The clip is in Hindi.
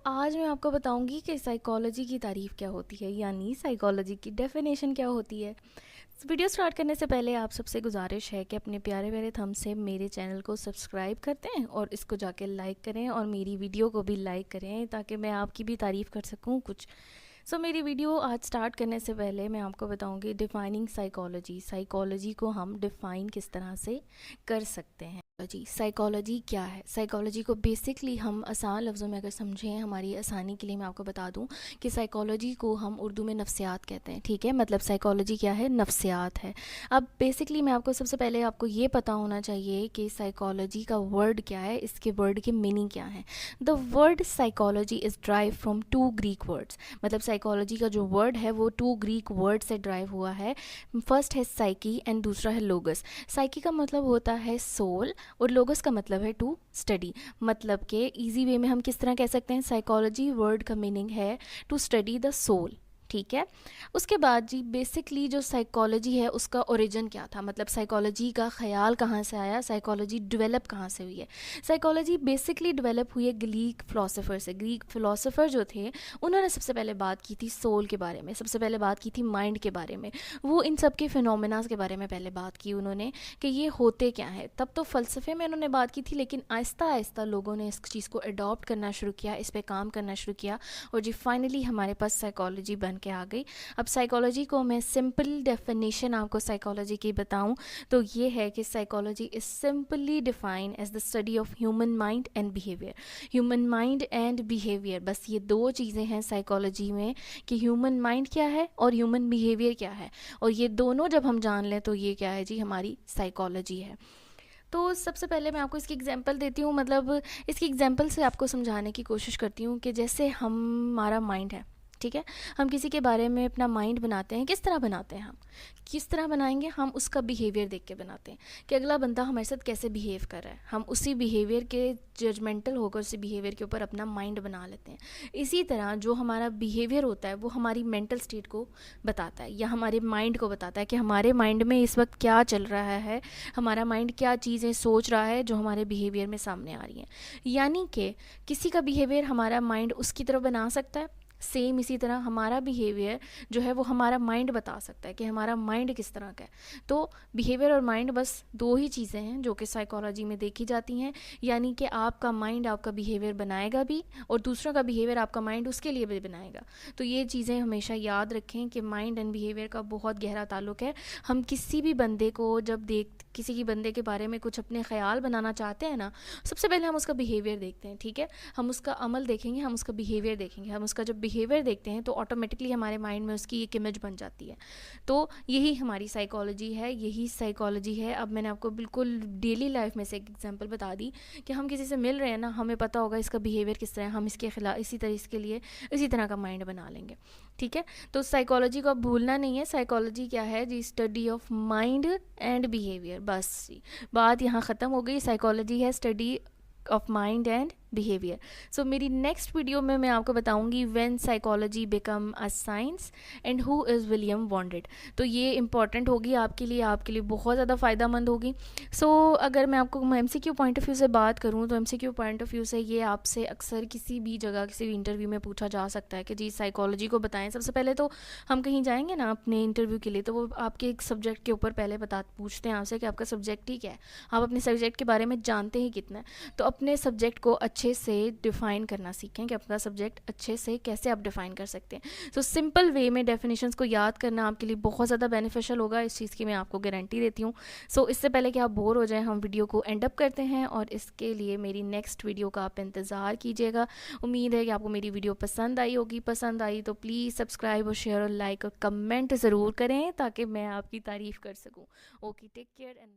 आज मैं आपको बताऊंगी कि साइकोलॉजी की तारीफ़ क्या होती है, यानी साइकोलॉजी की डेफिनेशन क्या होती है। वीडियो स्टार्ट करने से पहले आप सबसे गुजारिश है कि अपने प्यारे प्यारे थंब से मेरे चैनल को सब्सक्राइब करते हैं और इसको जाके लाइक करें और मेरी वीडियो को भी लाइक करें ताकि मैं आपकी भी तारीफ़ कर सकूं कुछ। मेरी वीडियो आज स्टार्ट करने से पहले मैं आपको बताऊंगी डिफ़ाइनिंग साइकोलॉजी। साइकोलॉजी को हम डिफ़ाइन किस तरह से कर सकते हैं। जी, साइकोलॉजी क्या है? साइकोलॉजी को बेसिकली हम आसान लफ्ज़ों में अगर समझें हमारी आसानी के लिए मैं आपको बता दूं कि साइकोलॉजी को हम उर्दू में नफ्सियात कहते हैं। ठीक है, मतलब साइकोलॉजी क्या है? नफ्सियात है। अब बेसिकली मैं आपको सबसे पहले आपको ये पता होना चाहिए कि साइकोलॉजी का वर्ड क्या है, इसके वर्ड की मीनिंग क्या है। The word psychology is drive from two Greek words. मतलब साइकोलॉजी का जो वर्ड है वो टू ग्रीक वर्ड से ड्राइव हुआ है। फर्स्ट है साइकी एंड दूसरा है लोगस। साइकी का मतलब होता है सोल और लोगस का मतलब है टू स्टडी। मतलब के इजी वे में हम किस तरह कह सकते हैं, साइकोलॉजी वर्ड का मीनिंग है टू स्टडी द सोल। ठीक है, उसके बाद जी बेसिकली जो साइकोलॉजी है उसका ओरिजिन क्या था, मतलब साइकोलॉजी का ख्याल कहाँ से आया, साइकोलॉजी डेवलप कहाँ से हुई है। साइकोलॉजी बेसिकली डेवलप हुई है ग्रीक फ़िलासफ़र से। ग्रीक फ़िलासफ़र जो थे उन्होंने सबसे पहले बात की थी सोल के बारे में, सबसे पहले बात की थी माइंड के बारे में। वो इन सब के फिनोमेनास के बारे में पहले बात की उन्होंने कि ये होते क्या है। तब तो फ़लसफ़े में उन्होंने बात की थी, लेकिन आहिस्ता आहिस्ता लोगों ने इस चीज़ को अडॉप्ट करना शुरू किया, इस पर काम करना शुरू किया और जी फाइनली हमारे पास साइकोलॉजी बन के आ गई। अब साइकोलॉजी को मैं सिंपल डेफिनेशन आपको साइकोलॉजी की बताऊं तो ये है कि psychology is simply defined as the study of human mind and behaviour. Human mind and behaviour, बस ये दो चीज़ें हैं साइकोलॉजी में कि ह्यूमन माइंड क्या है और ह्यूमन बिहेवियर क्या है, और ये दोनों जब हम जान लें तो ये क्या है जी, हमारी साइकोलॉजी है। तो सबसे पहले मैं आपको इसकी एग्जांपल देती हूँ, मतलब इसकी एग्जांपल से आपको समझाने की कोशिश करती हूँ कि जैसे हमारा माइंड है, ठीक है, हम किसी के बारे में अपना माइंड बनाते हैं। किस तरह बनाते हैं, हम किस तरह बनाएंगे, हम उसका बिहेवियर देख के बनाते हैं कि अगला बंदा हमारे साथ कैसे बिहेव कर रहा है। हम उसी बिहेवियर के जजमेंटल होकर उसी बिहेवियर के ऊपर अपना माइंड बना लेते हैं। इसी तरह जो हमारा बिहेवियर होता है वो हमारी मेंटल स्टेट को बताता है या हमारे माइंड को बताता है कि हमारे माइंड में इस वक्त क्या चल रहा है, हमारा माइंड क्या चीज़ें सोच रहा है जो हमारे बिहेवियर में सामने आ रही हैं। यानी कि किसी का बिहेवियर हमारा माइंड उसकी तरफ बना सकता है, सेम इसी तरह हमारा बिहेवियर जो है वो हमारा माइंड बता सकता है कि हमारा माइंड किस तरह का है। तो बिहेवियर और माइंड बस दो ही चीज़ें हैं जो कि साइकोलॉजी में देखी जाती हैं। यानी कि आपका माइंड आपका बिहेवियर बनाएगा भी और दूसरों का बिहेवियर आपका माइंड उसके लिए भी बनाएगा। तो ये चीज़ें हमेशा याद रखें कि माइंड एंड बिहेवियर का बहुत गहरा ताल्लुक है। हम किसी भी बंदे को जब किसी की बंदे के बारे में कुछ अपने ख्याल बनाना चाहते हैं ना, सबसे पहले हम उसका बिहेवियर देखते हैं। ठीक है, हम उसका अमल देखेंगे, हम उसका बिहेवियर देखेंगे। हम उसका जब बिहेवियर देखते हैं तो ऑटोमेटिकली हमारे माइंड में उसकी एक इमेज बन जाती है। तो यही हमारी साइकोलॉजी है, यही साइकोलॉजी है। अब मैंने आपको बिल्कुल डेली लाइफ में से एक एग्जांपल बता दी कि हम किसी से मिल रहे हैं ना, हमें पता होगा इसका बिहेवियर किस तरह है, हम इसके खिलाफ इसी तरह इसके लिए इसी तरह का माइंड बना लेंगे। ठीक है, तो साइकोलॉजी को अब भूलना नहीं है। साइकोलॉजी क्या है जी, study of mind and behaviour. बस बात यहाँ ख़त्म हो गई। साइकोलॉजी है study of mind and behaviour. So मेरी नेक्स्ट वीडियो में मैं आपको बताऊंगी when psychology become a science and who is William Wundt. तो ये इंपॉर्टेंट होगी आपके लिए बहुत ज़्यादा फ़ायदेमंद होगी। अगर मैं आपको एमसीक्यू पॉइंट ऑफ व्यू से बात करूँ तो एमसीक्यू पॉइंट ऑफ व्यू से ये आपसे अक्सर किसी भी जगह किसी भी इंटरव्यू में पूछा जा सकता है कि जी साइकोलॉजी को बताएं। सबसे पहले तो हम कहीं जाएंगे ना अपने इंटरव्यू के लिए तो वो आपके एक सब्जेक्ट के ऊपर पहले पूछते हैं आपसे कि आपका सब्जेक्ट ही क्या है, आप अपने सब्जेक्ट के बारे में जानते ही कितना है। तो अपने सब्जेक्ट को अच्छे से डिफ़ाइन करना सीखें कि अपना सब्जेक्ट अच्छे से कैसे आप डिफ़ाइन कर सकते हैं। सिंपल वे में डेफिनेशंस को याद करना आपके लिए बहुत ज़्यादा बेनिफिशियल होगा, इस चीज़ की मैं आपको गारंटी देती हूँ। इससे पहले कि आप बोर हो जाएं, हम वीडियो को एंड अप करते हैं और इसके लिए मेरी नेक्स्ट वीडियो का आप इंतज़ार कीजिएगा। उम्मीद है कि आपको मेरी वीडियो पसंद आई होगी। पसंद आई तो प्लीज़ सब्सक्राइब और शेयर और लाइक और कमेंट ज़रूर करें ताकि मैं आपकी तारीफ़ कर सकूँ। Okay, take care and